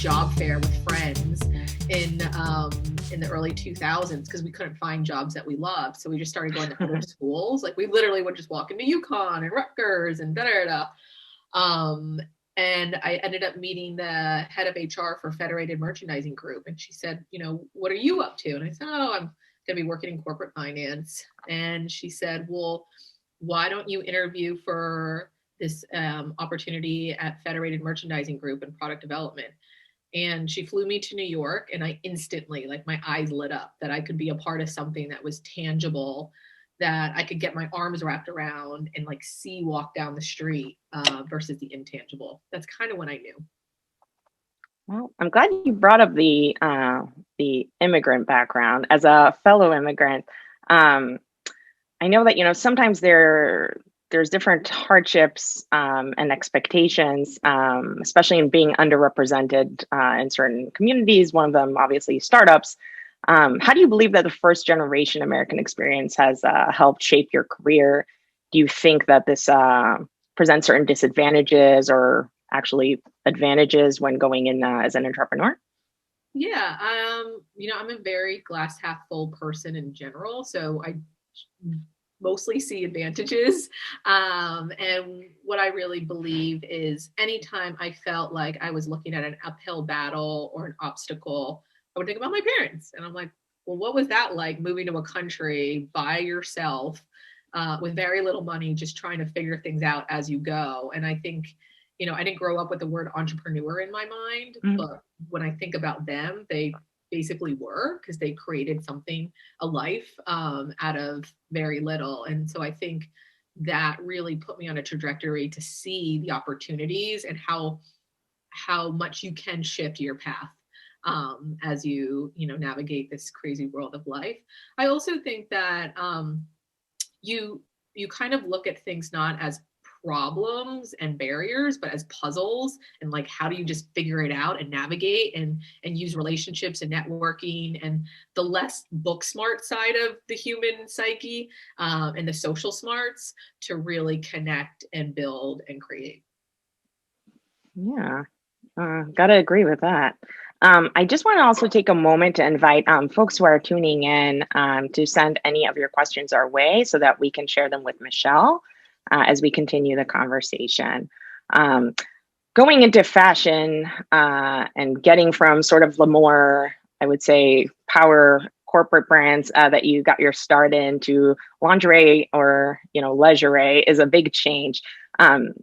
job fair with friends in the early 2000s because we couldn't find jobs that we loved. So we just started going to other schools. Like we literally would just walk into UConn and Rutgers and da-da-da. And I ended up meeting the head of HR for Federated Merchandising Group. And she said, what are you up to? And I said, oh, I'm going to be working in corporate finance. And she said, well, why don't you interview for this opportunity at Federated Merchandising Group in product development? And she flew me to New York, and I instantly, like, my eyes lit up that I could be a part of something that was tangible, that I could get my arms wrapped around and like see walk down the street versus the intangible. That's kind of when I knew. Well, I'm glad you brought up the immigrant background. As a fellow immigrant, I know that sometimes there's different hardships and expectations, especially in being underrepresented in certain communities. One of them, obviously, startups. How do you believe that the first generation American experience has helped shape your career? Do you think that this presents certain disadvantages or actually advantages when going in as an entrepreneur? Yeah, I'm a very glass half full person in general, so I mostly see advantages. And what I really believe is anytime I felt like I was looking at an uphill battle or an obstacle, I would think about my parents. And I'm like, well, what was that like moving to a country by yourself with very little money, just trying to figure things out as you go? And I think, I didn't grow up with the word entrepreneur in my mind, but when I think about them, they basically were, because they created something, a life out of very little. And so I think that really put me on a trajectory to see the opportunities and how much you can shift your path as you navigate this crazy world of life. I also think that you kind of look at things not as problems and barriers, but as puzzles, and like, how do you just figure it out and navigate and use relationships and networking and the less book smart side of the human psyche and the social smarts to really connect and build and create. Yeah, gotta agree with that. I just want to also take a moment to invite folks who are tuning in to send any of your questions our way so that we can share them with Michelle as we continue the conversation. Going into fashion and getting from sort of the more, I would say, power corporate brands that you got your start in to lingerie or lingerie is a big change.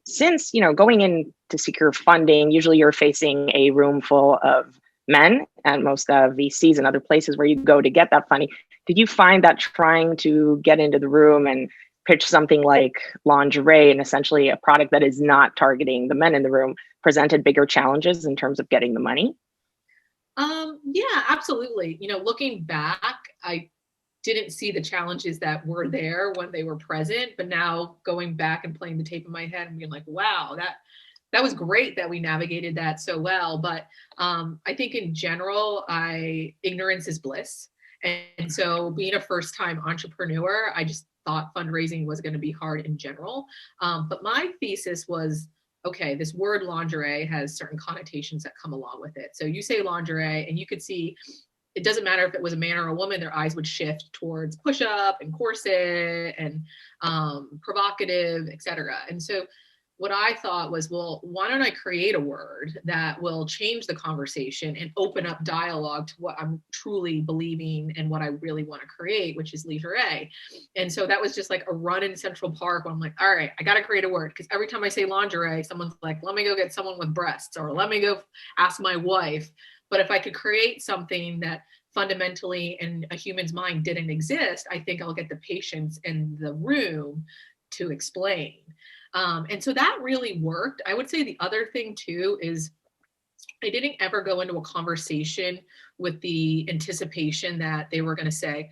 Since going in to secure funding, usually you're facing a room full of men and most VCs and other places where you go to get that funding. Did you find that trying to get into the room and pitch something like lingerie and essentially a product that is not targeting the men in the room presented bigger challenges in terms of getting the money? Yeah, absolutely. Looking back, I didn't see the challenges that were there when they were present, but now going back and playing the tape in my head and being like, wow, that was great that we navigated that so well. But I think in general, ignorance is bliss. And so being a first-time entrepreneur, I just thought fundraising was going to be hard in general. But my thesis was, okay, this word lingerie has certain connotations that come along with it. So you say lingerie and you could see, it doesn't matter if it was a man or a woman, their eyes would shift towards push-up and corset and provocative, etc. And so what I thought was, well, why don't I create a word that will change the conversation and open up dialogue to what I'm truly believing and what I really want to create, which is lingerie. And so that was just like a run in Central Park where I'm like, all right, I got to create a word. Because every time I say lingerie, someone's like, let me go get someone with breasts, or let me go ask my wife. But if I could create something that fundamentally in a human's mind didn't exist, I think I'll get the patience in the room to explain. And so that really worked. I would say the other thing too is I didn't ever go into a conversation with the anticipation that they were going to say,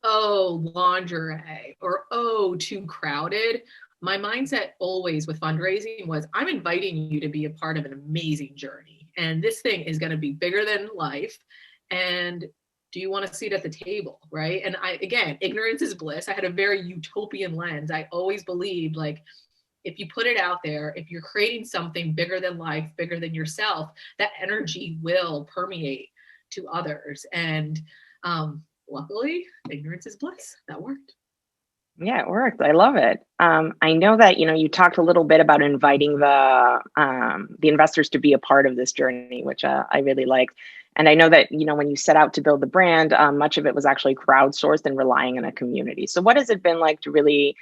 oh, lingerie, or oh, too crowded. My mindset always with fundraising was, I'm inviting you to be a part of an amazing journey. And this thing is going to be bigger than life. And do you want to sit at the table? Right. And again, ignorance is bliss. I had a very utopian lens. I always believed like, if you put it out there, if you're creating something bigger than life, bigger than yourself, that energy will permeate to others. And luckily, ignorance is bliss. That worked. Yeah, it worked. I love it. I know that, you talked a little bit about inviting the investors to be a part of this journey, which I really liked. And I know that, when you set out to build the brand, much of it was actually crowdsourced and relying on a community. So what has it been like to really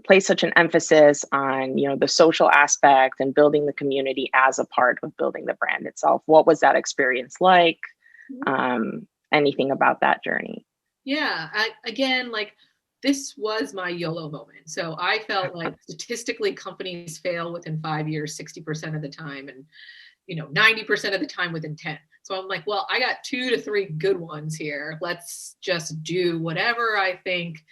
place such an emphasis on, the social aspect and building the community as a part of building the brand itself? What was that experience like? Anything about that journey? Yeah, again, like, this was my YOLO moment. So I felt like statistically companies fail within 5 years, 60% of the time, and 90% of the time within 10. So I'm like, well, I got 2 to 3 good ones here. Let's just do whatever I think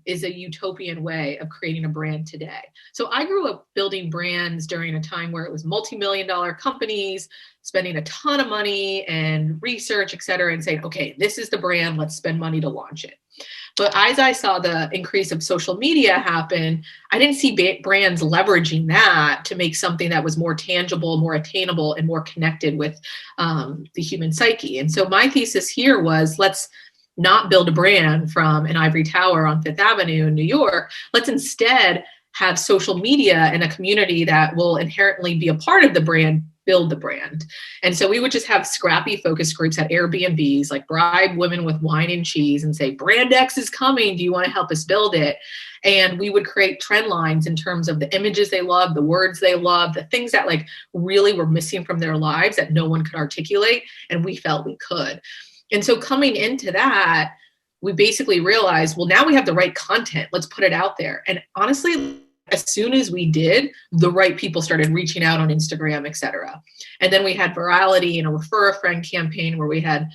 is a utopian way of creating a brand today. So I grew up building brands during a time where it was multi-million-dollar companies spending a ton of money and research, et cetera, and saying, okay, this is the brand, let's spend money to launch it. But as I saw the increase of social media happen, I didn't see brands leveraging that to make something that was more tangible, more attainable, and more connected with the human psyche. And so my thesis here was, let's not build a brand from an ivory tower on Fifth Avenue in New York. Let's instead have social media and a community that will inherently be a part of the brand build the brand. And so we would just have scrappy focus groups at Airbnbs, like bribe women with wine and cheese and say, Brand X is coming. Do you want to help us build it? And we would create trend lines in terms of the images they loved, the words they loved, the things that like really were missing from their lives that no one could articulate. And we felt we could. And so coming into that, we basically realized, well, now we have the right content. Let's put it out there. And honestly, as soon as we did, the right people started reaching out on Instagram, et cetera. And then we had virality and a refer a friend campaign where we had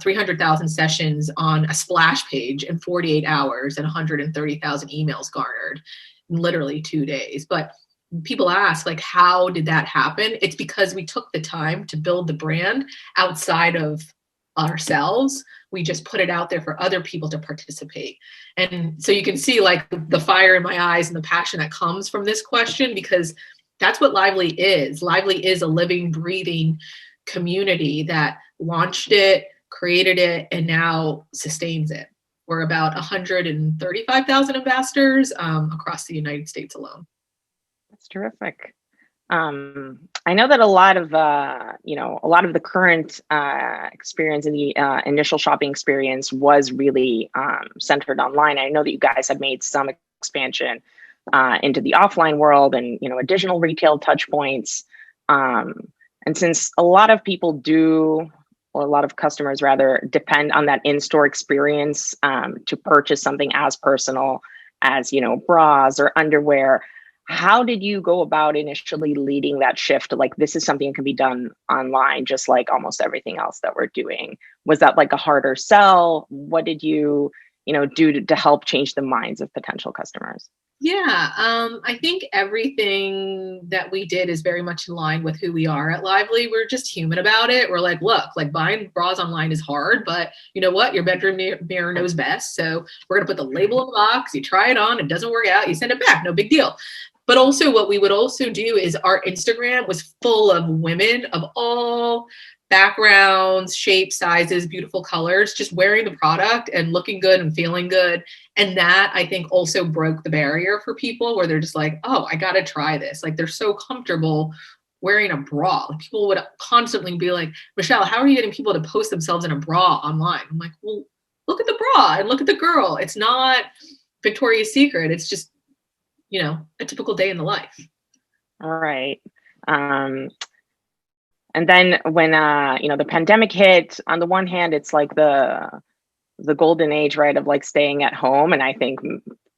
300,000 sessions on a splash page in 48 hours and 130,000 emails garnered in literally 2 days. But people ask, like, how did that happen? It's because we took the time to build the brand outside of ourselves. We just put it out there for other people to participate. And so you can see like the fire in my eyes and the passion that comes from this question, because that's what Lively is. Lively is a living, breathing community that launched it, created it, and now sustains it. We're about 135,000 ambassadors across the United States alone. That's terrific. I know that a lot of the current experience in the initial shopping experience was really centered online. I know that you guys have made some expansion into the offline world and additional retail touch points. And since a lot of people do, or a lot of customers rather, depend on that in-store experience to purchase something as personal as bras or underwear. How did you go about initially leading that shift to like, this is something that can be done online, just like almost everything else that we're doing? Was that like a harder sell? What did you, do to help change the minds of potential customers? Yeah, I think everything that we did is very much in line with who we are at Lively. We're just human about it. We're like, look, like buying bras online is hard, but you know what? Your bedroom mirror knows best. So we're going to put the label in the box. You try it on. It doesn't work out. You send it back. No big deal. But also what we would also do is our Instagram was full of women of all backgrounds, shapes, sizes, beautiful colors, just wearing the product and looking good and feeling good. And that, I think, also broke the barrier for people where they're just like, oh, I got to try this. Like, they're so comfortable wearing a bra. Like, people would constantly be like, Michelle, how are you getting people to post themselves in a bra online? I'm like, well, look at the bra and look at the girl. It's not Victoria's Secret. It's just, a typical day in the life. All right. And then when, the pandemic hit, on the one hand, it's like the golden age, right, of like staying at home. And I think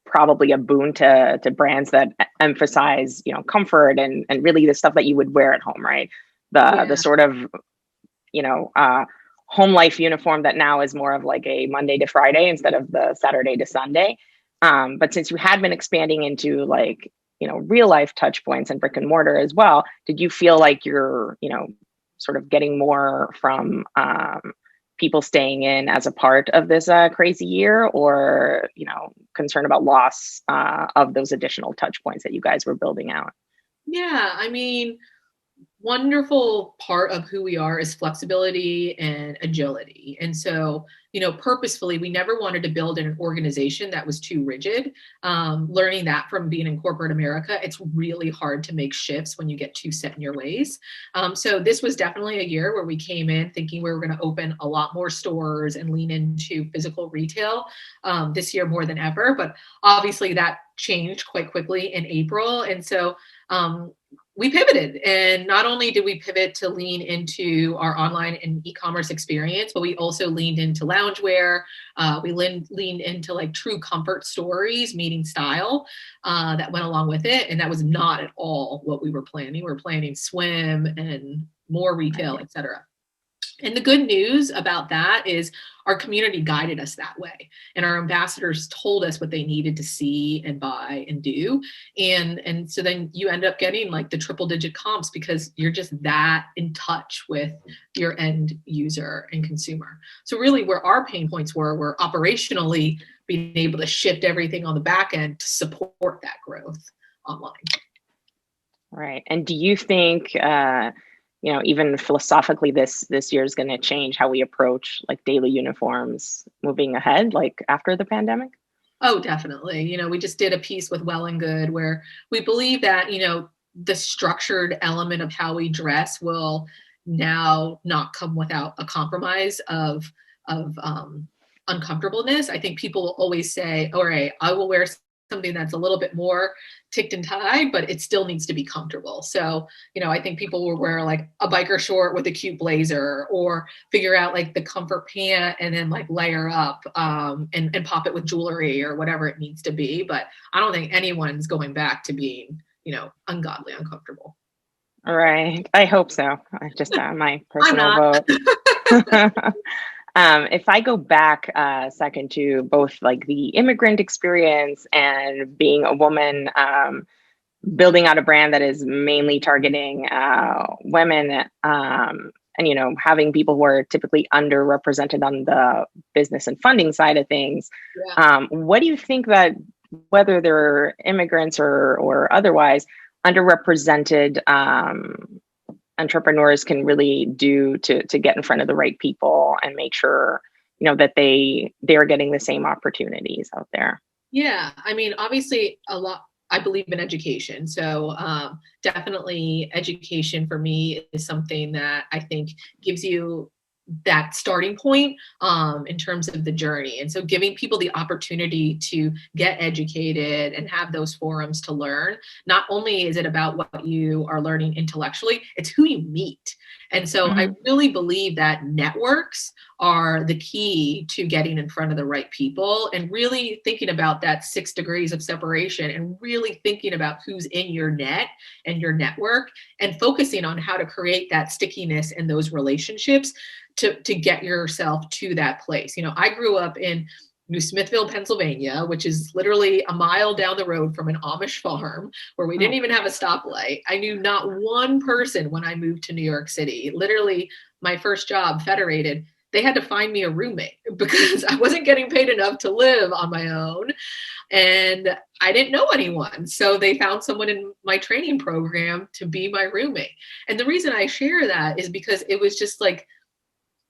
probably a boon to brands that emphasize, comfort and really the stuff that you would wear at home, right? The sort of, home life uniform that now is more of like a Monday to Friday instead of the Saturday to Sunday. But since you had been expanding into like, real life touch points and brick and mortar as well, did you feel like you're, sort of getting more from people staying in as a part of this crazy year, or concern about loss of those additional touch points that you guys were building out? Yeah, I mean, wonderful part of who we are is flexibility and agility. And so, purposefully, we never wanted to build an organization that was too rigid. Learning that from being in corporate America, it's really hard to make shifts when you get too set in your ways. So this was definitely a year where we came in thinking we were going to open a lot more stores and lean into physical retail this year more than ever. But obviously that changed quite quickly in April. And so we pivoted, and not only did we pivot to lean into our online and e-commerce experience, but we also leaned into loungewear. We leaned into like true comfort stories, meeting style that went along with it. And that was not at all what we were planning. We were planning swim and more retail, et cetera. And the good news about that is our community guided us that way. And our ambassadors told us what they needed to see and buy and do. And so then you end up getting like the triple digit comps because you're just that in touch with your end user and consumer. So really where our pain points were operationally being able to shift everything on the back end to support that growth online. Right. And do you think even philosophically, this year is going to change how we approach like daily uniforms moving ahead, like after the pandemic? Oh, definitely. We just did a piece with Well and Good where we believe that, the structured element of how we dress will now not come without a compromise of uncomfortableness. I think people will always say, all right, I will wear something that's a little bit more ticked and tied, but it still needs to be comfortable. So, I think people will wear like a biker short with a cute blazer, or figure out like the comfort pant and then like layer up and pop it with jewelry or whatever it needs to be. But I don't think anyone's going back to being, ungodly uncomfortable. All right. I hope so. I just my personal vote. If I go back a second to both like the immigrant experience and being a woman, building out a brand that is mainly targeting women, and having people who are typically underrepresented on the business and funding side of things, what do you think that whether they're immigrants or otherwise underrepresented entrepreneurs can really do to get in front of the right people and make sure that they're getting the same opportunities out there? Yeah, I mean, obviously I believe in education. So definitely education for me is something that I think gives you that starting point in terms of the journey. And so giving people the opportunity to get educated and have those forums to learn, not only is it about what you are learning intellectually, it's who you meet. And so I really believe that networks are the key to getting in front of the right people, and really thinking about that 6 degrees of separation, and really thinking about who's in your net and your network, and focusing on how to create that stickiness in those relationships to get yourself to that place. I grew up in New Smithville, Pennsylvania, which is literally a mile down the road from an Amish farm where we didn't even have a stoplight. I knew not one person when I moved to New York City. Literally, my first job, Federated, they had to find me a roommate because I wasn't getting paid enough to live on my own. And I didn't know anyone. So they found someone in my training program to be my roommate. And the reason I share that is because it was just like,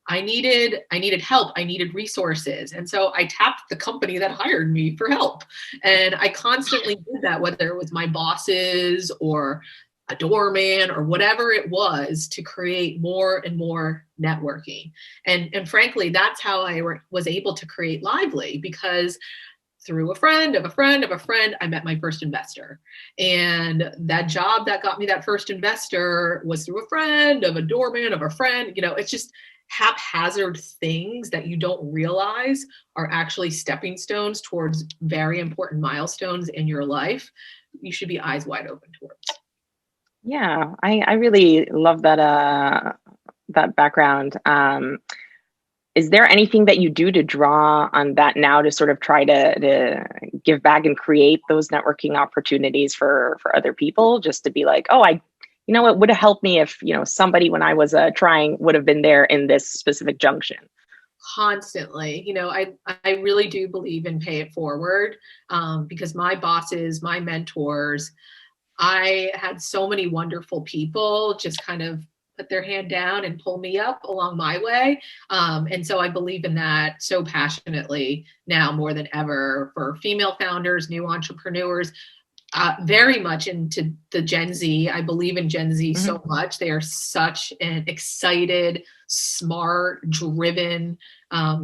I needed help. I needed resources. And so I tapped the company that hired me for help. And I constantly did that, whether it was my bosses or a doorman or whatever it was, to create more and more networking. And frankly, that's how I was able to create Lively, because through a friend of a friend of a friend, I met my first investor. And that job that got me that first investor was through a friend of a doorman of a friend. It's just haphazard things that you don't realize are actually stepping stones towards very important milestones in your life. You should be eyes wide open towards. Yeah, I really love that background. Is there anything that you do to draw on that now to sort of try to give back and create those networking opportunities for other people, just to be like, oh, it would have helped me if, somebody when I was trying would have been there in this specific junction? Constantly. I really do believe in pay it forward, because my bosses, my mentors, I had so many wonderful people just kind of put their hand down and pull me up along my way. And so I believe in that so passionately now more than ever for female founders, new entrepreneurs, very much into the Gen Z. I believe in Gen Z Mhm. so much. They are such an excited, smart, driven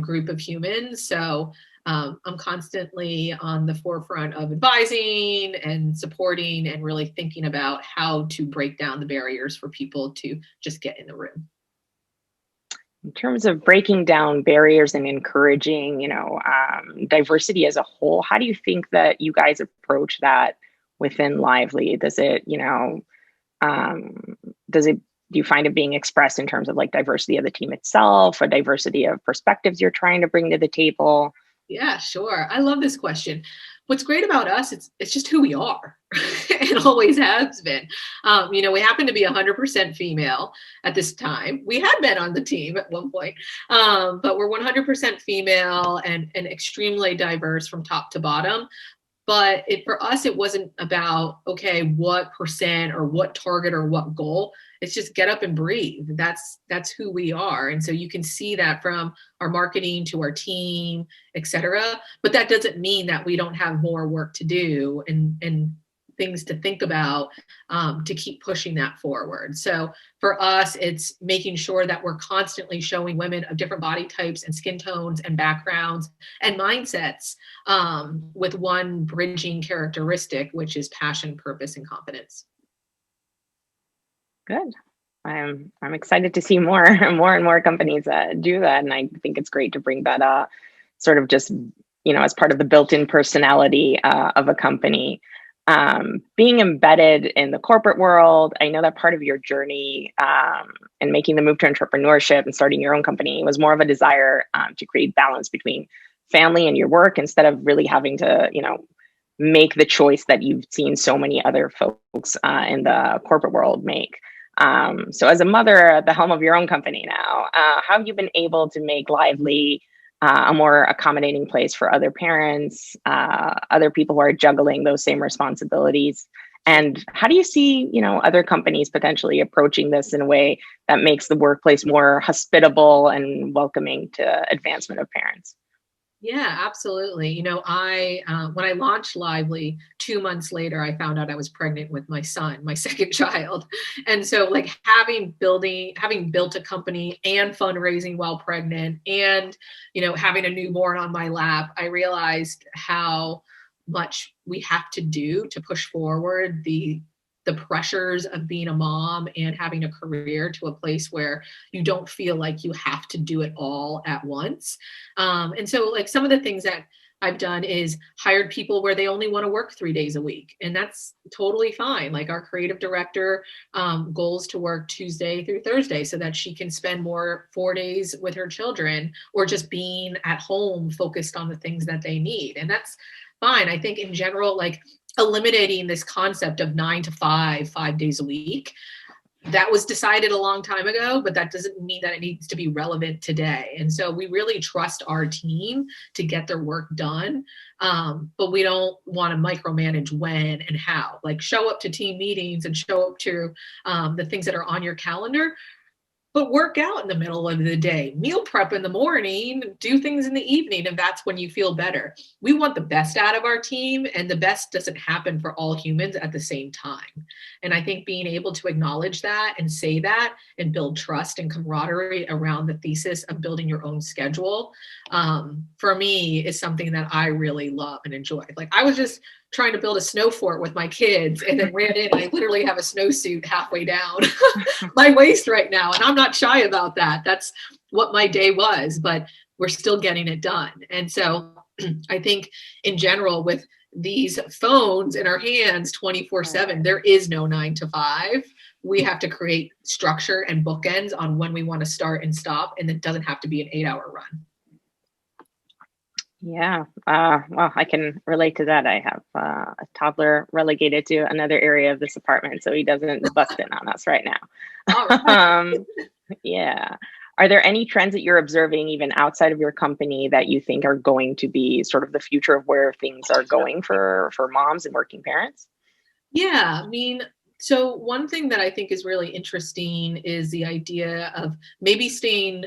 group of humans. So I'm constantly on the forefront of advising and supporting and really thinking about how to break down the barriers for people to just get in the room. In terms of breaking down barriers and encouraging, diversity as a whole, how do you think that you guys approach that within Lively? Does it, um, does it, do you find it being expressed in terms of like diversity of the team itself, or diversity of perspectives you're trying to bring to the table? Yeah, sure. I love this question. What's great about us, it's just who we are. It always has been. We happen to be 100% female at this time. We had been on the team at one point, but we're 100% female and extremely diverse from top to bottom. But for us, it wasn't about, okay, what percent or what target or what goal. It's just get up and breathe. That's who we are. And so you can see that from our marketing to our team, et cetera. But that doesn't mean that we don't have more work to do and things to think about, to keep pushing that forward. So for us, it's making sure that we're constantly showing women of different body types and skin tones and backgrounds and mindsets, with one bridging characteristic, which is passion, purpose, and confidence. Good. I'm excited to see more more and more companies do that, and I think it's great to bring that sort of just as part of the built-in personality of a company. Being embedded in the corporate world, I know that part of your journey and making the move to entrepreneurship and starting your own company was more of a desire to create balance between family and your work, instead of really having to make the choice that you've seen so many other folks in the corporate world make. So as a mother at the helm of your own company now, how have you been able to make Lively a more accommodating place for other parents, other people who are juggling those same responsibilities? And how do you see, other companies potentially approaching this in a way that makes the workplace more hospitable and welcoming to advancement of parents? Yeah, absolutely. I when I launched Lively, 2 months later, I found out I was pregnant with my son, my second child, and so like having built a company and fundraising while pregnant, and having a newborn on my lap, I realized how much we have to do to push forward the pressures of being a mom and having a career to a place where you don't feel like you have to do it all at once. And so, like, some of the things that I've done is hired people where they only want to work 3 days a week, and that's totally fine. Like, our creative director goals to work Tuesday through Thursday so that she can spend more 4 days with her children, or just being at home focused on the things that they need. And that's fine. I think in general, like, eliminating this concept of 9 to 5, 5 days a week, that was decided a long time ago, but that doesn't mean that it needs to be relevant today. And so we really trust our team to get their work done. But we don't want to micromanage when and how. Like, show up to team meetings and show up to the things that are on your calendar, but work out in the middle of the day, meal prep in the morning, do things in the evening, and that's when you feel better. We want the best out of our team, and the best doesn't happen for all humans at the same time. And I think being able to acknowledge that and say that and build trust and camaraderie around the thesis of building your own schedule, for me, is something that I really love and enjoy. Like, I was just trying to build a snow fort with my kids and then ran in. I literally have a snowsuit halfway down my waist right now. And I'm not shy about that. That's what my day was, but we're still getting it done. And so I think in general, with these phones in our hands 24/7, there is no 9 to 5. We have to create structure and bookends on when we want to start and stop. And it doesn't have to be an 8-hour run. Yeah, well, I can relate to that. I have a toddler relegated to another area of this apartment, so he doesn't bust in on us right now. All right. Yeah. Are there any trends that you're observing even outside of your company that you think are going to be sort of the future of where things are going for moms and working parents? Yeah, I mean, so one thing that I think is really interesting is the idea of maybe staying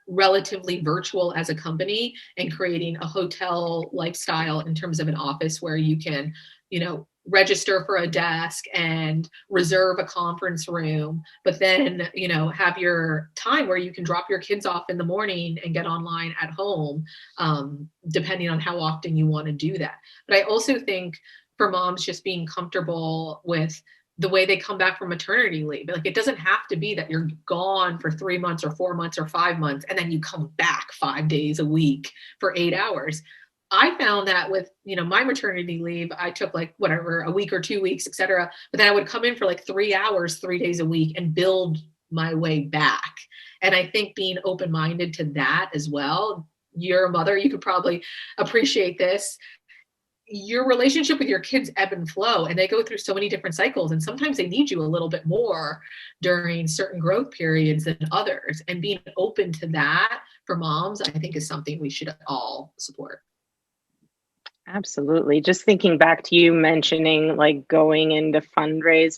relatively virtual as a company and creating a hotel lifestyle in terms of an office where you can, register for a desk and reserve a conference room, but then, have your time where you can drop your kids off in the morning and get online at home, depending on how often you want to do that. But I also think for moms just being comfortable with the way they come back from maternity leave. Like, it doesn't have to be that you're gone for 3 months or 4 months or 5 months and then you come back 5 days a week for 8 hours. I found that with, my maternity leave, I took like whatever, a week or 2 weeks, et cetera. But then I would come in for like 3 hours, 3 days a week and build my way back. And I think being open-minded to that as well, you're a mother, you could probably appreciate this. Your relationship with your kids ebb and flow, and they go through so many different cycles, and sometimes they need you a little bit more during certain growth periods than others. And being open to that for moms, I think, is something we should all support. Absolutely. Just thinking back to you mentioning like going into fundraise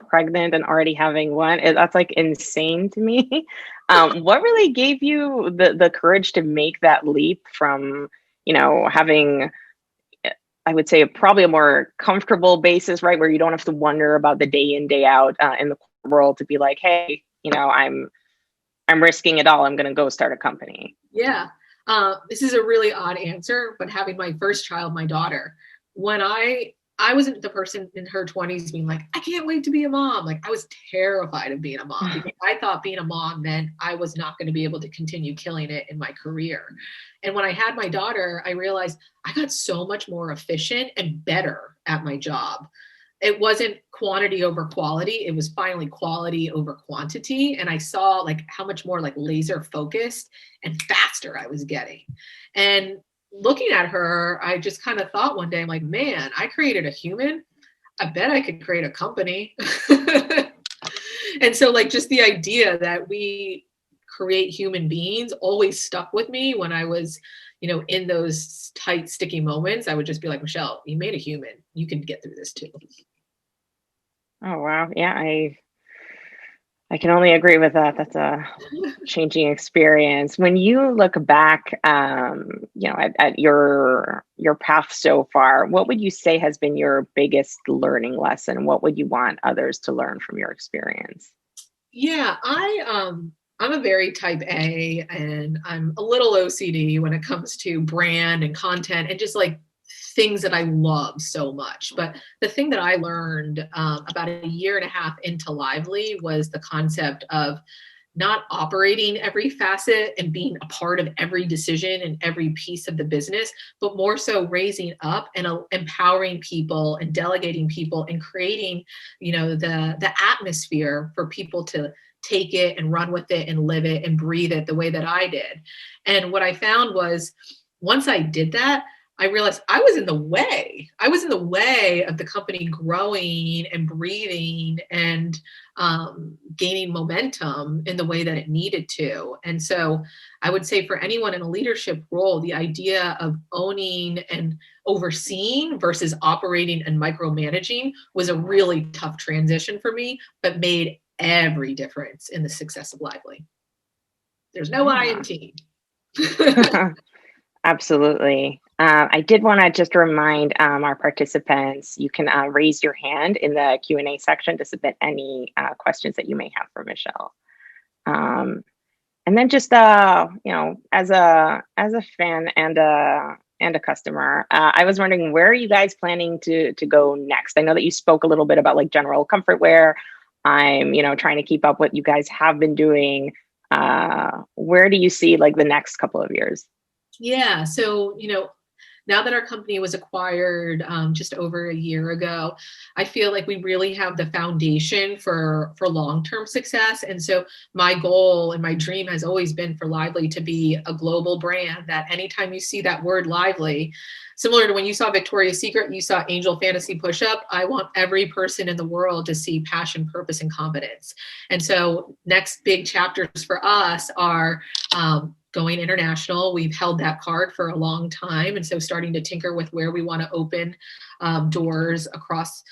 pregnant and already having one, that's like insane to me. What really gave you the courage to make that leap from, having, I would say, probably a more comfortable basis, right, where you don't have to wonder about the day in, day out in the world, to be like, hey, I'm risking it all. I'm going to go start a company. Yeah. This is a really odd answer, but having my first child, my daughter, when I wasn't the person in her 20s being like, I can't wait to be a mom. Like, I was terrified of being a mom because I thought being a mom meant I was not going to be able to continue killing it in my career. And when I had my daughter, I realized I got so much more efficient and better at my job. It wasn't quantity over quality. It was finally quality over quantity. And I saw like how much more like laser focused and faster I was getting. And looking at her, I just kind of thought one day, I'm like, man, I created a human. I bet I could create a company. And so like just the idea that we create human beings always stuck with me when I was, in those tight, sticky moments. I would just be like, Michelle, you made a human. You can get through this too. Oh, wow. Yeah, I can only agree with that. That's a changing experience. When you look back, at your path so far, what would you say has been your biggest learning lesson? What would you want others to learn from your experience? Yeah, I'm a very type A, and I'm a little OCD when it comes to brand and content and just like things that I love so much. But the thing that I learned about a year and a half into Lively was the concept of not operating every facet and being a part of every decision and every piece of the business, but more so raising up and empowering people and delegating people and creating, the atmosphere for people to take it and run with it and live it and breathe it the way that I did. And what I found was once I did that, I realized I was in the way. I was in the way of the company growing and breathing and gaining momentum in the way that it needed to. And so I would say for anyone in a leadership role, the idea of owning and overseeing versus operating and micromanaging was a really tough transition for me, but made every difference in the success of Lively. There's no I in team. Absolutely. I did want to just remind our participants, you can raise your hand in the Q&A section to submit any questions that you may have for Michelle. And then just, as a fan and a customer, I was wondering, where are you guys planning to go next? I know that you spoke a little bit about like general comfort wear. I'm, trying to keep up what you guys have been doing. Where do you see like the next couple of years? Yeah. So, now that our company was acquired just over a year ago, I feel like we really have the foundation for long-term success. And so my goal and my dream has always been for Lively to be a global brand that anytime you see that word Lively, similar to when you saw Victoria's Secret, you saw Angel Fantasy Push-Up. I want every person in the world to see passion, purpose, and confidence. And so next big chapters for us are going international. We've held that card for a long time. And so starting to tinker with where we want to open doors across,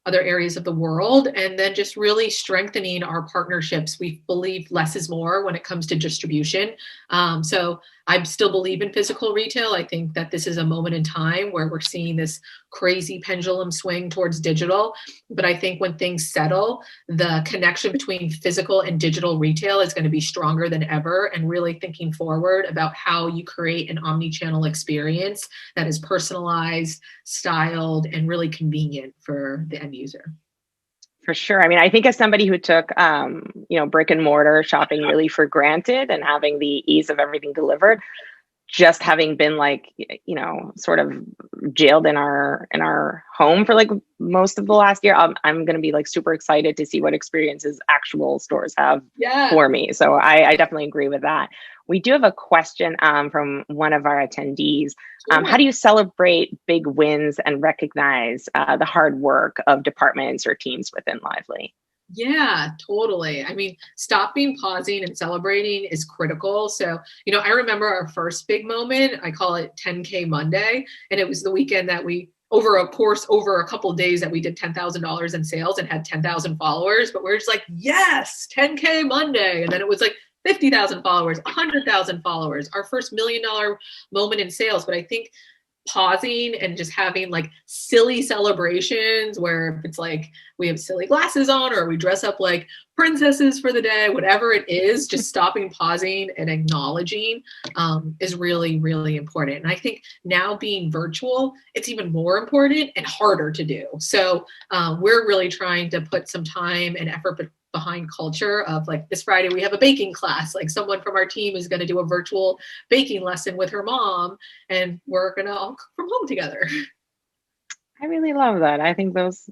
other areas of the world, and then just really strengthening our partnerships. We believe less is more when it comes to distribution. So I still believe in physical retail. I think that this is a moment in time where we're seeing this crazy pendulum swing towards digital. But I think when things settle, the connection between physical and digital retail is going to be stronger than ever, and really thinking forward about how you create an omni-channel experience that is personalized, styled, and really convenient for the end user. For sure. I mean, I think as somebody who took, brick and mortar shopping really for granted and having the ease of everything delivered, just having been sort of jailed in our home for like most of the last year, I'm going to be like super excited to see what experiences actual stores have for me. So I definitely agree with that. We do have a question from one of our attendees. How do you celebrate big wins and recognize the hard work of departments or teams within Lively? Yeah, totally. I mean, stopping, pausing, and celebrating is critical. So, I remember our first big moment. I call it 10K Monday. And it was the weekend that over a couple of days that we did $10,000 in sales and had 10,000 followers. But we're just like, yes, 10K Monday. And then it was like 50,000 followers, 100,000 followers, our first $1 million moment in sales. But I think pausing and just having like silly celebrations where it's like we have silly glasses on or we dress up like princesses for the day, whatever it is, just stopping, pausing, and acknowledging is really, really important. And I think now being virtual, it's even more important and harder to do. So we're really trying to put some time and effort behind culture of like this Friday, we have a baking class, like someone from our team is going to do a virtual baking lesson with her mom and we're going to all cook from home together. I really love that. I think those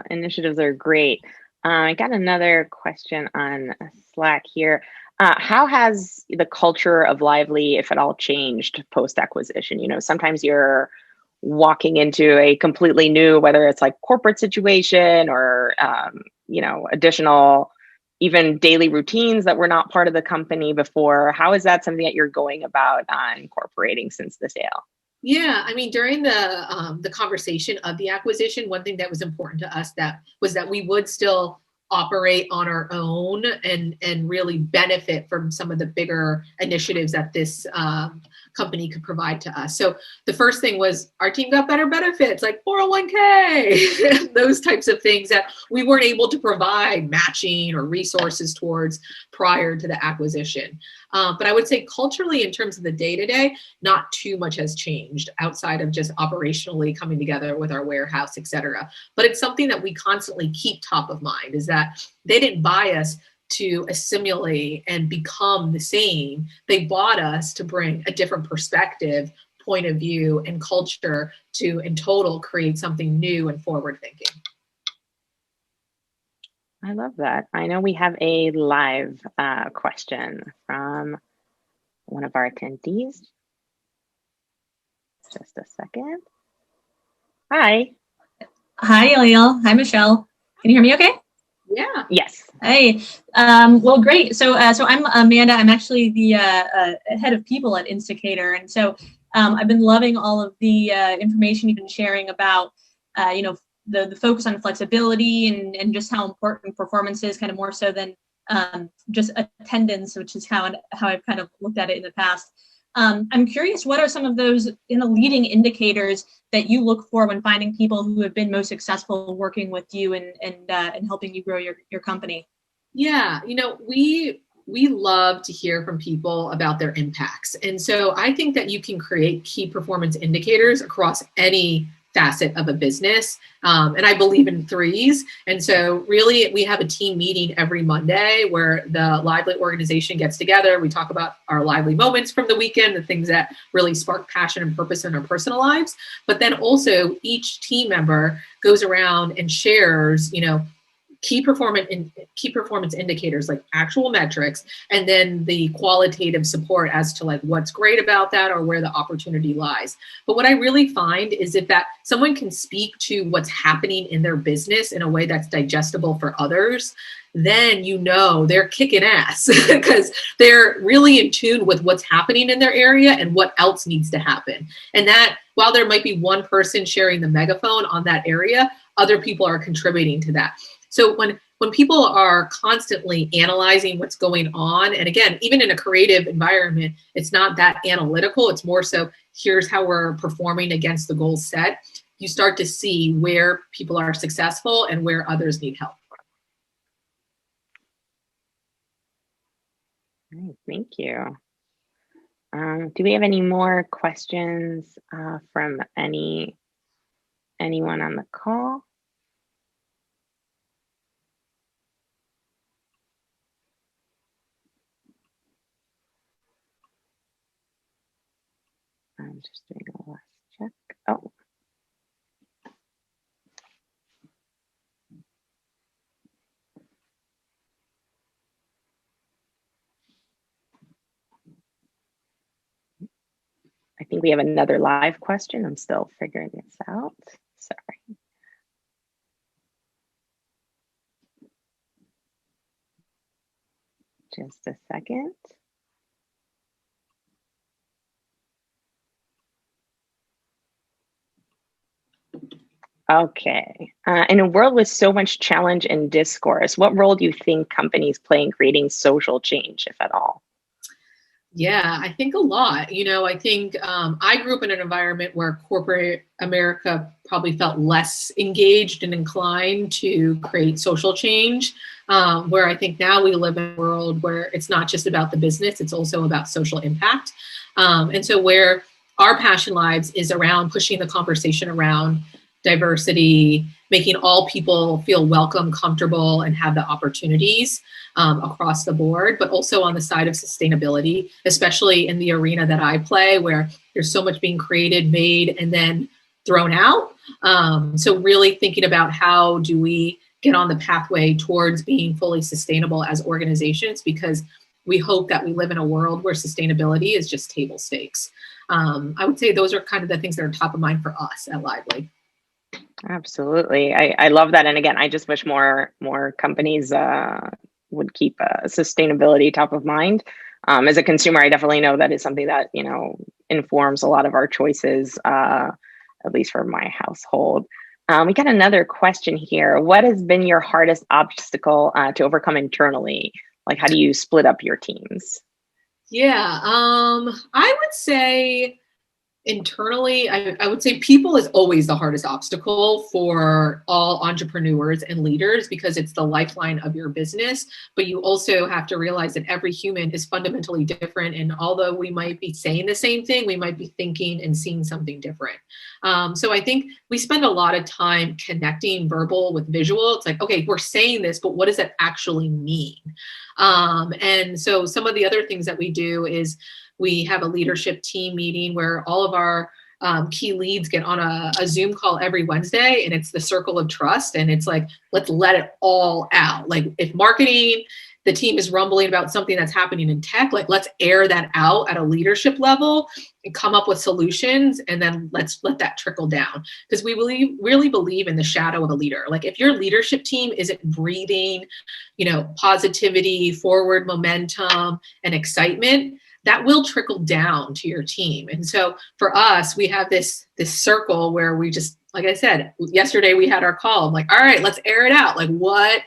initiatives are great. I got another question on Slack here. How has the culture of Lively, if at all, changed post-acquisition? Sometimes you're walking into a completely new, whether it's like corporate situation or, additional, even daily routines that were not part of the company before. How is that something that you're going about incorporating since the sale? Yeah, I mean, during the conversation of the acquisition, one thing that was important to us was that we would still operate on our own and really benefit from some of the bigger initiatives that this company could provide to us. So the first thing was our team got better benefits like 401k, those types of things that we weren't able to provide matching or resources towards prior to the acquisition. But I would say culturally, in terms of the day-to-day, not too much has changed outside of just operationally coming together with our warehouse, et cetera. But it's something that we constantly keep top of mind, is that they didn't buy us to assimilate and become the same. They bought us to bring a different perspective, point of view, and culture to, in total, create something new and forward thinking. I love that. I know we have a live question from one of our attendees. Just a second. Hi. Hi, Ealeal. Hi, Michelle. Can you hear me okay? Yeah. Yes. Hey. Well, great. So I'm Amanda. I'm actually the head of people at Insticator. And so I've been loving all of the information you've been sharing about, the focus on flexibility and just how important performance is, kind of more so than just attendance, which is how I've kind of looked at it in the past. I'm curious, what are some of those leading indicators that you look for when finding people who have been most successful working with you and helping you grow your company? Yeah, we love to hear from people about their impacts. And so I think that you can create key performance indicators across any facet of a business. And I believe in threes. And so really we have a team meeting every Monday where the Lively organization gets together. We talk about our Lively moments from the weekend, the things that really spark passion and purpose in our personal lives. But then also each team member goes around and shares, key performance indicators, like actual metrics, and then the qualitative support as to like what's great about that or where the opportunity lies. But what I really find is if that someone can speak to what's happening in their business in a way that's digestible for others, then you know they're kicking ass because they're really in tune with what's happening in their area and what else needs to happen. And that while there might be one person sharing the megaphone on that area, other people are contributing to that. So when people are constantly analyzing what's going on, and again, even in a creative environment, it's not that analytical. It's more so, here's how we're performing against the goals set. You start to see where people are successful and where others need help. Thank you. Do we have any more questions from anyone on the call? I'm just doing a last check. Oh. I think we have another live question. I'm still figuring this out. Sorry. Just a second. Okay. In a world with so much challenge and discourse, what role do you think companies play in creating social change, if at all? Yeah, I think a lot. I think I grew up in an environment where corporate America probably felt less engaged and inclined to create social change, where I think now we live in a world where it's not just about the business, it's also about social impact. And so where our passion lives is around pushing the conversation around diversity, making all people feel welcome, comfortable, and have the opportunities across the board, but also on the side of sustainability, especially in the arena that I play, where there's so much being created, made, and then thrown out. So really thinking about how do we get on the pathway towards being fully sustainable as organizations, because we hope that we live in a world where sustainability is just table stakes. I would say those are kind of the things that are top of mind for us at Lively. Absolutely. I love that. And again, I just wish more companies would keep sustainability top of mind. As a consumer, I definitely know that is something that, informs a lot of our choices, at least for my household. We got another question here. What has been your hardest obstacle to overcome internally? Like, how do you split up your teams? Yeah, I would say internally, I would say people is always the hardest obstacle for all entrepreneurs and leaders because it's the lifeline of your business. But you also have to realize that every human is fundamentally different. And although we might be saying the same thing, we might be thinking and seeing something different. So I think we spend a lot of time connecting verbal with visual. It's like, okay, we're saying this, but what does that actually mean? And so some of the other things that we do is we have a leadership team meeting where all of our key leads get on a Zoom call every Wednesday, and it's the circle of trust. And it's like, let's let it all out. Like if marketing, the team is rumbling about something that's happening in tech, like let's air that out at a leadership level and come up with solutions. And then let's let that trickle down. Because we really believe in the shadow of a leader. Like if your leadership team isn't breathing, positivity, forward momentum, and excitement, that will trickle down to your team. And so for us, we have this circle where we just, like I said, yesterday we had our call. I'm like, all right, let's air it out. Like what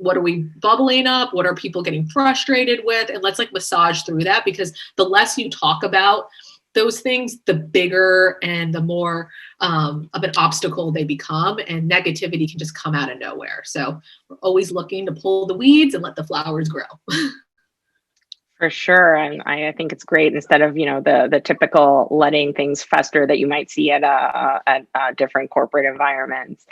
are we bubbling up? What are people getting frustrated with? And let's like massage through that, because the less you talk about those things, the bigger and the more of an obstacle they become, and negativity can just come out of nowhere. So we're always looking to pull the weeds and let the flowers grow. For sure. And I think it's great, instead of, the typical letting things fester that you might see at different corporate environments.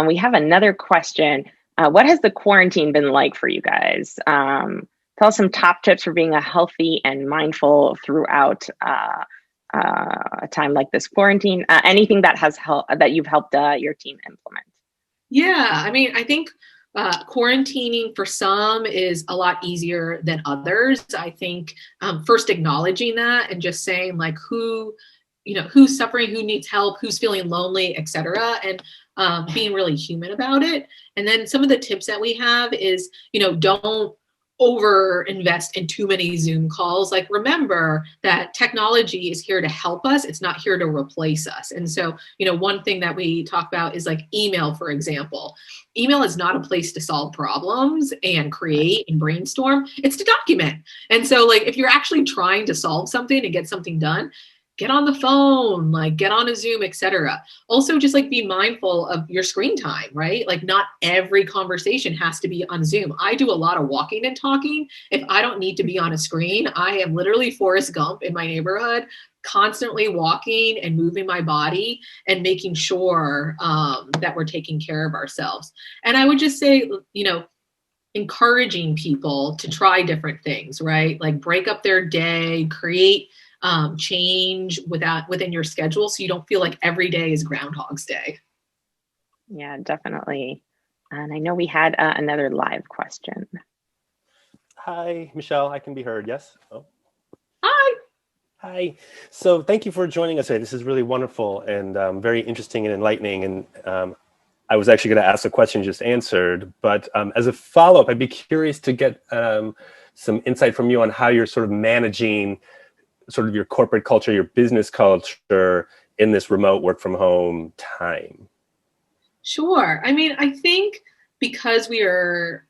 We have another question. What has the quarantine been like for you guys? Tell us some top tips for being a healthy and mindful throughout a time like this quarantine. Anything that has helped, that you've helped your team implement. Yeah, I mean, I think Quarantining for some is a lot easier than others. I think first acknowledging that and just saying like who's suffering, who needs help, who's feeling lonely, etc. And being really human about it. And then some of the tips that we have is, don't over invest in too many Zoom calls. Like, remember that technology is here to help us. It's not here to replace us. And so, one thing that we talk about is like email, for example. Email is not a place to solve problems and create and brainstorm. It's to document. And so like, if you're actually trying to solve something and get something done, get on the phone, like get on a Zoom, etc. Also, just like be mindful of your screen time, right? Like not every conversation has to be on Zoom. I do a lot of walking and talking. If I don't need to be on a screen, I am literally Forrest Gump in my neighborhood, constantly walking and moving my body and making sure that we're taking care of ourselves. And I would just say, encouraging people to try different things, right? Like break up their day, create change within your schedule so you don't feel like every day is Groundhog's Day. Yeah, definitely. And I know we had another live question. Hi, Michelle. I can be heard. Yes. Oh. Hi. Hi. So thank you for joining us today. This is really wonderful and very interesting and enlightening. And I was actually going to ask a question just answered, but as a follow-up, I'd be curious to get some insight from you on how you're sort of managing sort of your corporate culture, your business culture in this remote work from home time. Sure. I mean, I think because we are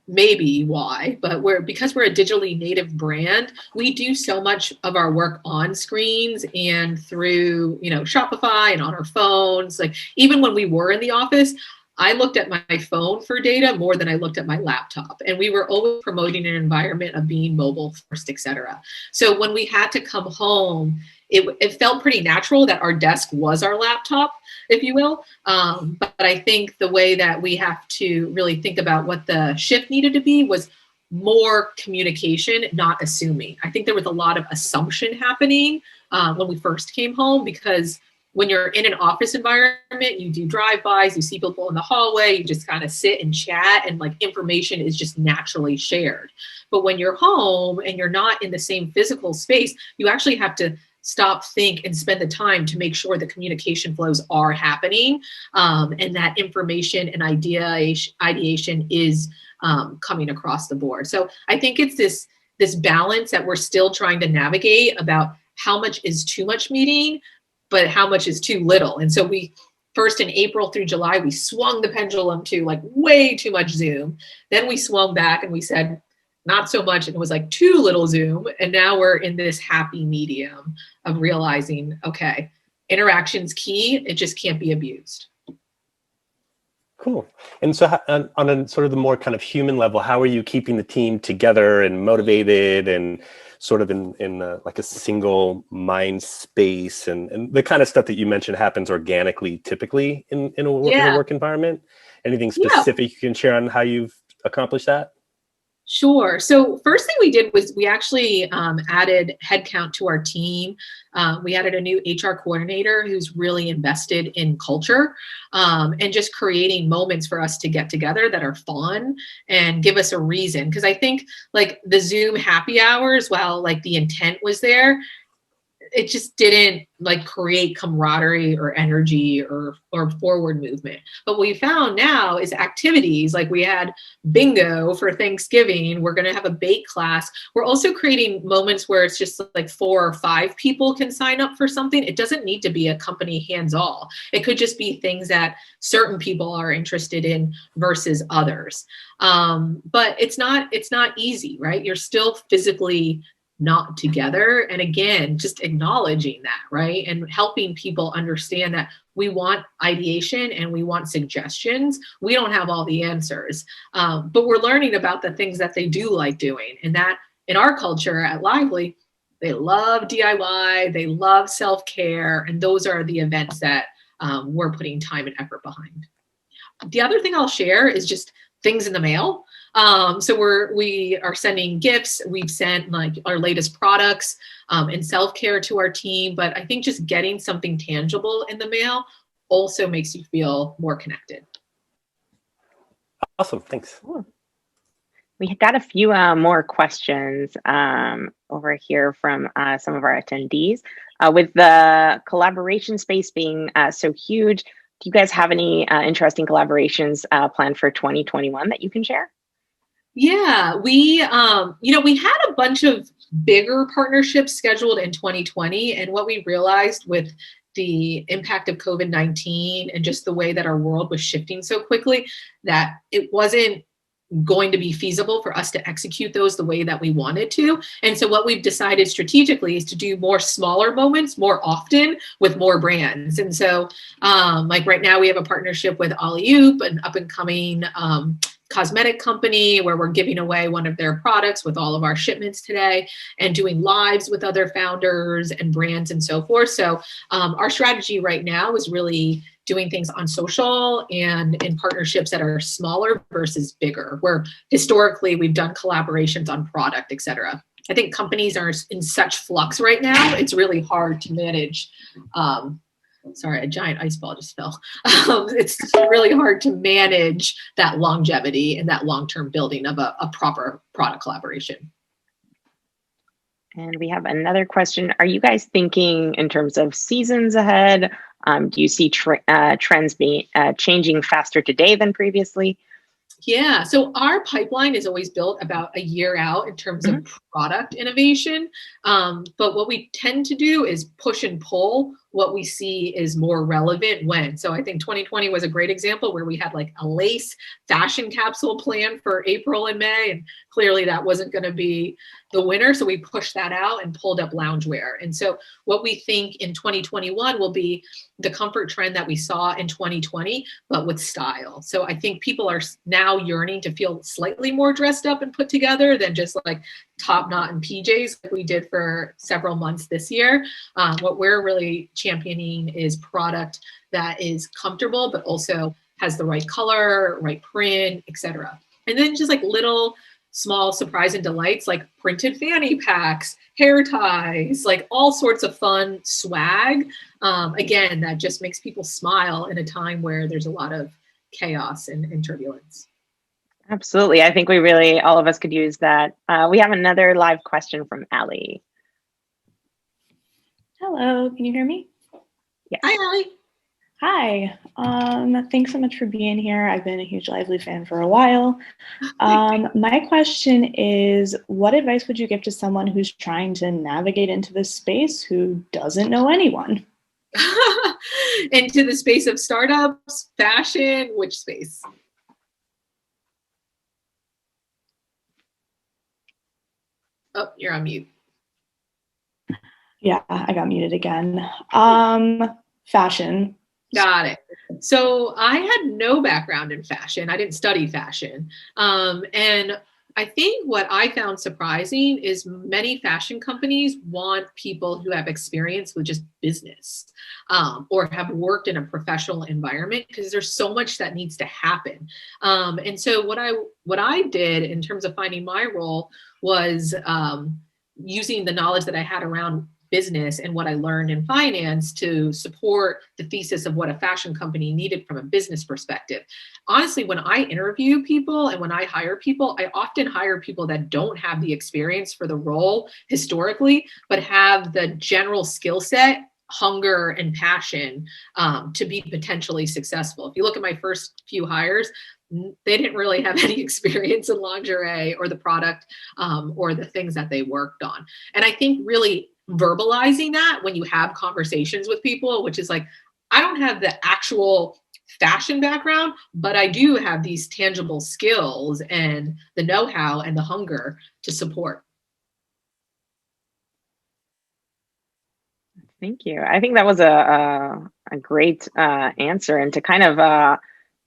maybe why, but because we're a digitally native brand, we do so much of our work on screens and through, Shopify and on our phones. Like even when we were in the office, I looked at my phone for data more than I looked at my laptop. And we were always promoting an environment of being mobile first, et cetera. So when we had to come home, it felt pretty natural that our desk was our laptop, if you will. But I think the way that we have to really think about what the shift needed to be was more communication, not assuming. I think there was a lot of assumption happening when we first came home, because when you're in an office environment, you do drive-bys, you see people in the hallway, you just kind of sit and chat, and like information is just naturally shared. But when you're home and you're not in the same physical space, you actually have to stop, think, and spend the time to make sure the communication flows are happening, and that information and ideation is coming across the board. So I think it's this balance that we're still trying to navigate about how much is too much meeting, but how much is too little. And so we first in April through July, we swung the pendulum to like way too much Zoom. Then we swung back and we said, not so much. And it was like too little Zoom. And now we're in this happy medium of realizing, okay, interaction's key. It just can't be abused. Cool. And so on a sort of the more kind of human level, how are you keeping the team together and motivated and sort of in like a single mind space and the kind of stuff that you mentioned happens organically, typically in a work environment? Anything specific you can share on how you've accomplished that? Sure. So first thing we did was we actually added headcount to our team. We added a new HR coordinator who's really invested in culture and just creating moments for us to get together that are fun and give us a reason. Because I think like the Zoom happy hours, while like the intent was there, it just didn't like create camaraderie or energy or forward movement. But what we found now is activities. Like we had bingo for Thanksgiving. We're going to have a bake class. We're also creating moments where it's just like 4 or 5 people can sign up for something. It doesn't need to be a company hands-all. It could just be things that certain people are interested in versus others. But it's not easy, right? You're still physically not together. And again, just acknowledging that, right? And helping people understand that we want ideation and we want suggestions. We don't have all the answers, but we're learning about the things that they do like doing. And that in our culture at Lively, they love DIY, they love self-care. And those are the events that we're putting time and effort behind. The other thing I'll share is just things in the mail. So we are sending gifts. We've sent like our latest products and self-care to our team. But I think just getting something tangible in the mail also makes you feel more connected. Awesome. Thanks. Cool. We got a few more questions over here from some of our attendees. With the collaboration space being so huge, do you guys have any interesting collaborations planned for 2021 that you can share? Yeah, we had a bunch of bigger partnerships scheduled in 2020, and what we realized with the impact of COVID-19 and just the way that our world was shifting so quickly, that it wasn't going to be feasible for us to execute those the way that we wanted to. And so what we've decided strategically is to do more smaller moments more often with more brands. And so like right now we have a partnership with Ealeal, an up and coming cosmetic company, where we're giving away one of their products with all of our shipments today, and doing lives with other founders and brands and so forth. So our strategy right now is really doing things on social and in partnerships that are smaller versus bigger, where historically we've done collaborations on product, et cetera. I think companies are in such flux right now, it's really hard to manage. Sorry, a giant ice ball just fell. It's really hard to manage that longevity and that long-term building of a proper product collaboration. And we have another question. Are you guys thinking in terms of seasons ahead? Do you see trends changing faster today than previously? Yeah, so our pipeline is always built about a year out in terms of product innovation. But what we tend to do is push and pull what we see is more relevant when. So I think 2020 was a great example where we had like a lace fashion capsule planned for April and May, and clearly that wasn't going to be the winner. So we pushed that out and pulled up loungewear. And so what we think in 2021 will be the comfort trend that we saw in 2020, but with style. So I think people are now yearning to feel slightly more dressed up and put together than just like top knot and PJs like we did for several months this year. What we're really championing is product that is comfortable, but also has the right color, right print, etc. And then just like little small surprise and delights like printed fanny packs, hair ties, like all sorts of fun swag. Again, that just makes people smile in a time where there's a lot of chaos and turbulence. Absolutely. I think all of us could use that. We have another live question from Allie. Hello, can you hear me? Yes. Hi, Allie. Hi, thanks so much for being here. I've been a huge Lively fan for a while. My question is, what advice would you give to someone who's trying to navigate into this space who doesn't know anyone? Into the space of startups, fashion, which space? Oh, you're on mute. Yeah, I got muted again. Fashion. Got it. So I had no background in fashion. I didn't study fashion. And I think what I found surprising is many fashion companies want people who have experience with just business or have worked in a professional environment, because there's so much that needs to happen. And so what I did in terms of finding my role was using the knowledge that I had around business and what I learned in finance to support the thesis of what a fashion company needed from a business perspective. Honestly, when I interview people and when I hire people, I often hire people that don't have the experience for the role historically, but have the general skill set, hunger, and passion to be potentially successful. If you look at my first few hires, they didn't really have any experience in lingerie or the product or the things that they worked on. And I think really verbalizing that when you have conversations with people, which is like, I don't have the actual fashion background, but I do have these tangible skills and the know-how and the hunger to support. Thank you. I think that was a great answer. And to kind of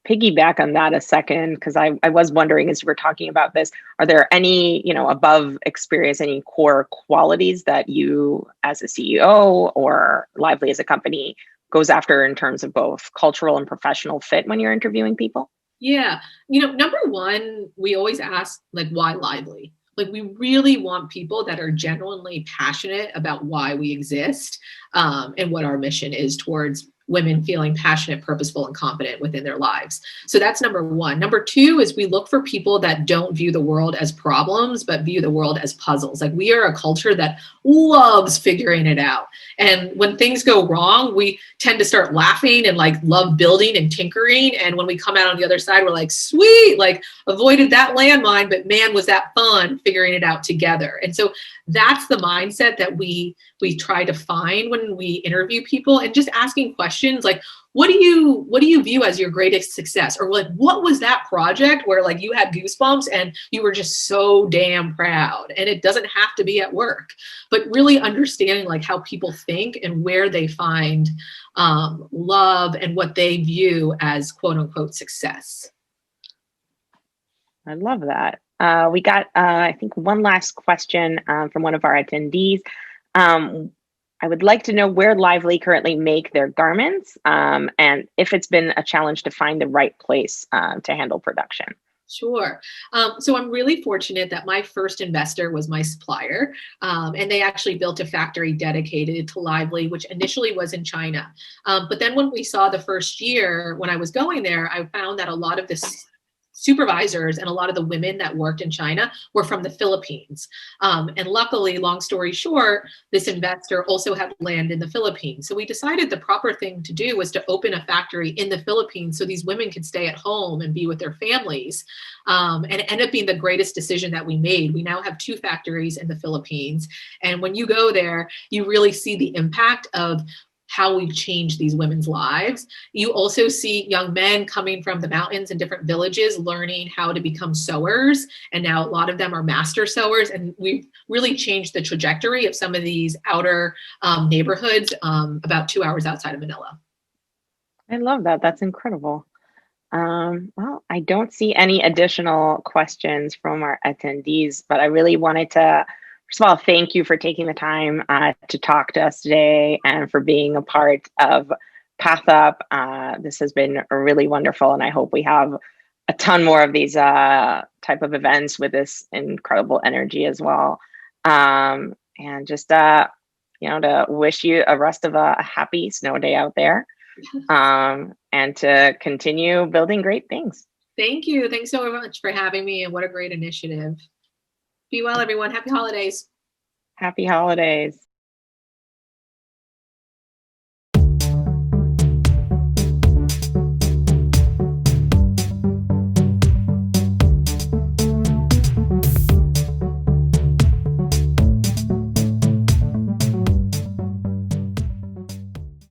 piggyback on that a second, because I was wondering as we're talking about this, are there any, above experience, any core qualities that you as a CEO or Lively as a company goes after in terms of both cultural and professional fit when you're interviewing people? Yeah. Number one, we always ask, like, why Lively? Like, we really want people that are genuinely passionate about why we exist and what our mission is towards women feeling passionate, purposeful, and confident within their lives. So that's number one. Number two is we look for people that don't view the world as problems, but view the world as puzzles. Like, we are a culture that loves figuring it out. And when things go wrong, we tend to start laughing and like love building and tinkering. And when we come out on the other side, we're like, sweet, like avoided that landmine, but man, was that fun figuring it out together. And so that's the mindset that we try to find when we interview people, and just asking questions like, what do you view as your greatest success? Or like, what was that project where like you had goosebumps and you were just so damn proud? And it doesn't have to be at work, but really understanding like how people think and where they find love and what they view as quote unquote success. I love that. We got, I think, one last question from one of our attendees. I would like to know where Lively currently make their garments, and if it's been a challenge to find the right place to handle production. Sure. So I'm really fortunate that my first investor was my supplier, and they actually built a factory dedicated to Lively, which initially was in China. But then when we saw the first year, when I was going there, I found that a lot of the supervisors and a lot of the women that worked in China were from the Philippines. And luckily, long story short, this investor also had land in the Philippines. So we decided the proper thing to do was to open a factory in the Philippines so these women could stay at home and be with their families. And it ended up being the greatest decision that we made. We now have 2 factories in the Philippines. And when you go there, you really see the impact of how we've changed these women's lives. You also see young men coming from the mountains and different villages learning how to become sewers. And now a lot of them are master sewers. And we've really changed the trajectory of some of these outer neighborhoods about 2 hours outside of Manila. I love that. That's incredible. Well, I don't see any additional questions from our attendees, but I really wanted to, first of all, thank you for taking the time to talk to us today and for being a part of thUp. This has been really wonderful, and I hope we have a ton more of these type of events with this incredible energy as well. And just, to wish you a rest of a happy snow day out there, and to continue building great things. Thank you. Thanks so much for having me, and what a great initiative. Be well, everyone. Happy holidays. Happy holidays.